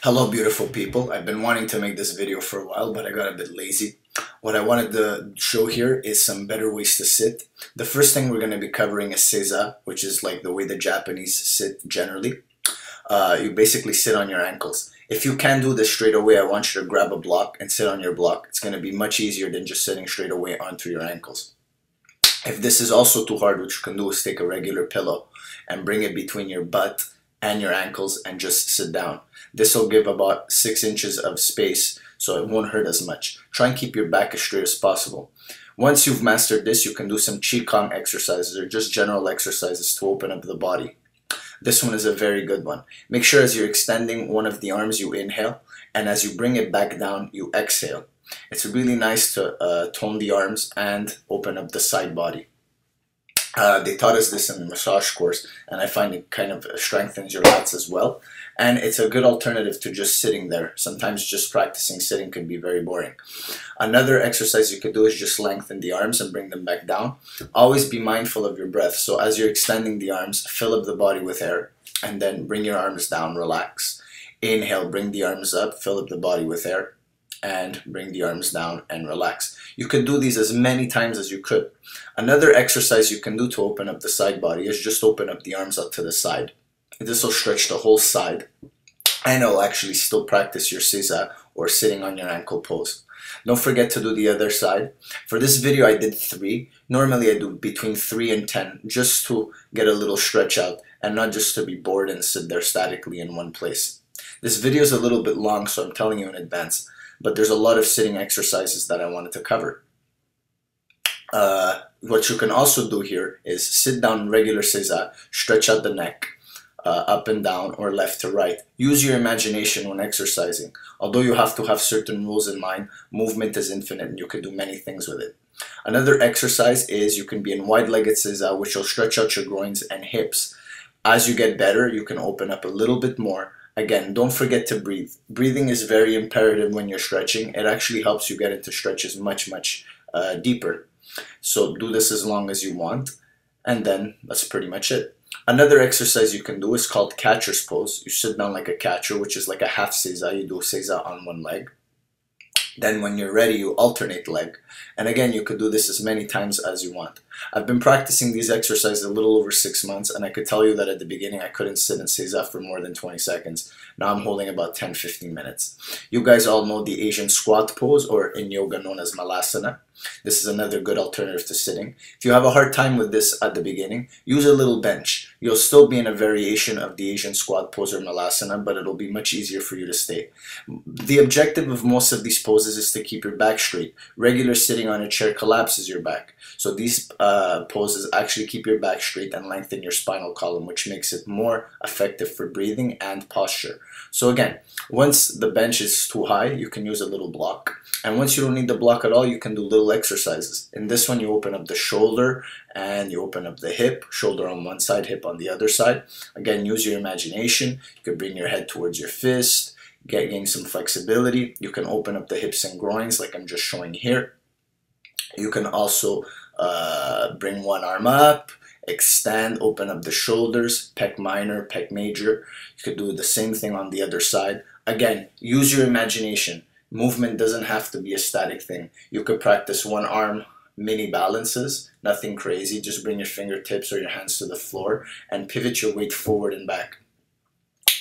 Hello beautiful people. I've been wanting to make this video for a while, but I got a bit lazy. What I wanted to show here is some better ways to sit. The first thing we're going to be covering is seiza, which is like the way the Japanese sit generally. You basically sit on your ankles. If you can do this straight away, I want you to grab a block and sit on your block. It's going to be much easier than just sitting straight away onto your ankles. If this is also too hard, what you can do is take a regular pillow and bring it between your butt and your ankles and just sit down. This will give about 6 inches of space, so it won't hurt as much. Try and keep your back as straight as possible. Once you've mastered this, you can do some qigong exercises or just general exercises to open up the body. This one is a very good one. Make sure as you're extending one of the arms, you inhale, and as you bring it back down, you exhale. It's really nice to tone the arms and open up the side body. They taught us this in the massage course, and I find it kind of strengthens your lats as well. And it's a good alternative to just sitting there. Sometimes just practicing sitting can be very boring. Another exercise you could do is just lengthen the arms and bring them back down. Always be mindful of your breath. So as you're extending the arms, fill up the body with air, and then bring your arms down, relax. Inhale, bring the arms up, fill up the body with air, and bring the arms down and relax. You can do these as many times as you could. Another exercise you can do to open up the side body is just open up the arms out to the side. This will stretch the whole side, and it'll actually still practice your seiza or sitting on your ankle pose. Don't forget to do the other side. For this video I did 3. Normally I do between 3 and 10 just to get a little stretch out and not just to be bored and sit there statically in one place. This video is a little bit long, so I'm telling you in advance, but there's a lot of sitting exercises that I wanted to cover. What you can also do here is sit down regular seiza, stretch out the neck, up and down or left to right. Use your imagination when exercising. Although you have to have certain rules in mind, movement is infinite and you can do many things with it. Another exercise is you can be in wide-legged seiza, which will stretch out your groins and hips. As you get better, you can open up a little bit more. Again, don't forget to breathe. Breathing is very imperative when you're stretching. It actually helps you get into stretches much deeper. So do this as long as you want, and then that's pretty much it. Another exercise you can do is called catcher's pose. You sit down like a catcher, which is like a half seiza. You do seiza on one leg. Then when you're ready, you alternate leg. And again, you could do this as many times as you want. I've been practicing these exercises a little over 6 months, and I could tell you that at the beginning I couldn't sit in seiza for more than 20 seconds. Now I'm holding about 10-15 minutes. You guys all know the Asian squat pose, or in yoga known as malasana. This is another good alternative to sitting. If you have a hard time with this at the beginning, use a little bench. You'll still be in a variation of the Asian squat pose or malasana, but it'll be much easier for you to stay. The objective of most of these poses is to keep your back straight. Regular sitting on a chair collapses your back. So these poses actually keep your back straight and lengthen your spinal column, which makes it more effective for breathing and posture. So again, once the bench is too high, you can use a little block. And once you don't need the block at all, you can do little exercises. In this one, you open up the shoulder and you open up the hip, shoulder on one side, hip on the other side. Again, use your imagination. You can bring your head towards your fist, gain some flexibility. You can open up the hips and groins like I'm just showing here. You can also bring one arm up, extend, open up the shoulders, pec minor, pec major. You could do the same thing on the other side. Again, use your imagination. Movement doesn't have to be a static thing. You could practice one arm mini balances, nothing crazy. Just bring your fingertips or your hands to the floor and pivot your weight forward and back.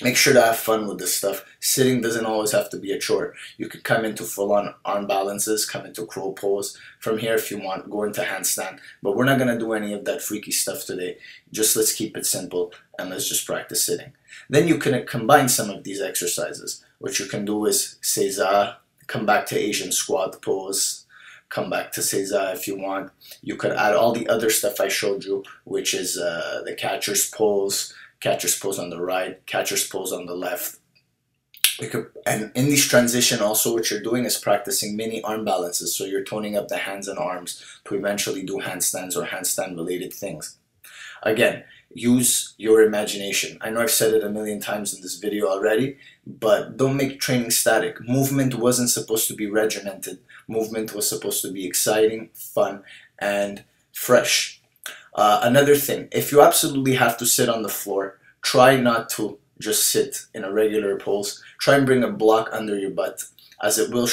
Make sure to have fun with this stuff. Sitting doesn't always have to be a chore. You could come into full-on arm balances, come into crow pose. From here, if you want, go into handstand. But we're not going to do any of that freaky stuff today. Just let's keep it simple and let's just practice sitting. Then you can combine some of these exercises. What you can do is seiza, come back to Asian squat pose, come back to seiza if you want. You could add all the other stuff I showed you, which is the catcher's pose on the right, catcher's pose on the left. And in this transition also what you're doing is practicing mini arm balances, so you're toning up the hands and arms to eventually do handstands or handstand related things. Again, use your imagination. I know I've said it a million times in this video already, but don't make training static. Movement wasn't supposed to be regimented. Movement was supposed to be exciting, fun, and fresh. Another thing, if you absolutely have to sit on the floor, try not to just sit in a regular pose. Try and bring a block under your butt, as it will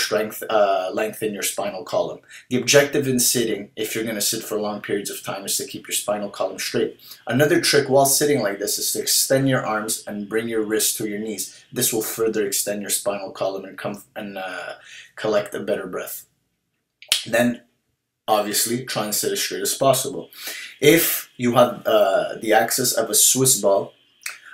lengthen your spinal column. The objective in sitting, if you're going to sit for long periods of time, is to keep your spinal column straight. Another trick while sitting like this is to extend your arms and bring your wrists to your knees. This will further extend your spinal column and collect a better breath. Then, obviously, try and sit as straight as possible. If you have the access of a Swiss ball,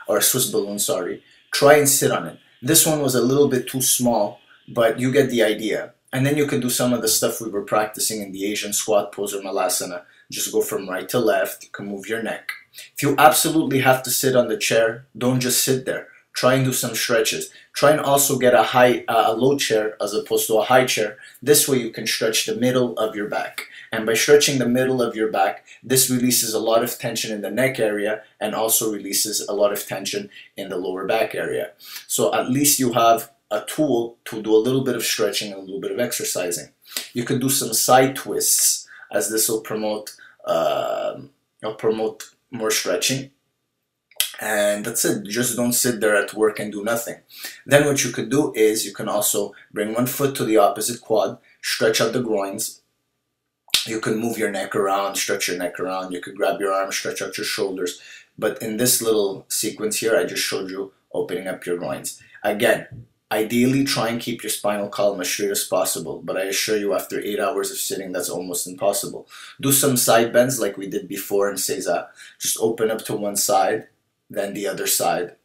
or a Swiss balloon, sorry, try and sit on it. This one was a little bit too small, but you get the idea. And then you can do some of the stuff we were practicing in the Asian squat pose or malasana. Just go from right to left. You can move your neck. If you absolutely have to sit on the chair, don't just sit there. Try and do some stretches. Try and also get a low chair as opposed to a high chair. This way you can stretch the middle of your back. And by stretching the middle of your back, this releases a lot of tension in the neck area and also releases a lot of tension in the lower back area. So at least you have a tool to do a little bit of stretching and a little bit of exercising. You could do some side twists, as this will promote more stretching. And that's it. Just don't sit there at work and do nothing. Then what you could do is you can also bring one foot to the opposite quad, stretch out the groins. You can move your neck around, stretch your neck around. You could grab your arms, stretch out your shoulders. But in this little sequence here, I just showed you opening up your groins. Again, ideally try and keep your spinal column as straight as possible, but I assure you after 8 hours of sitting, that's almost impossible. Do some side bends like we did before in Seiza. Just open up to one side, then the other side.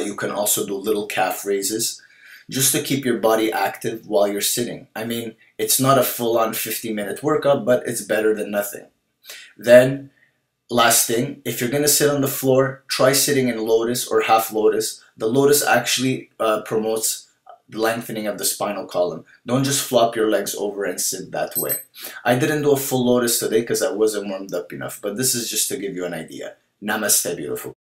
You can also do little calf raises just to keep your body active while you're sitting. I mean, it's not a full-on 50-minute workout, but it's better than nothing. Then, last thing, if you're going to sit on the floor, try sitting in lotus or half lotus. The lotus actually promotes lengthening of the spinal column. Don't just flop your legs over and sit that way. I didn't do a full lotus today because I wasn't warmed up enough, but this is just to give you an idea. Namaste, beautiful.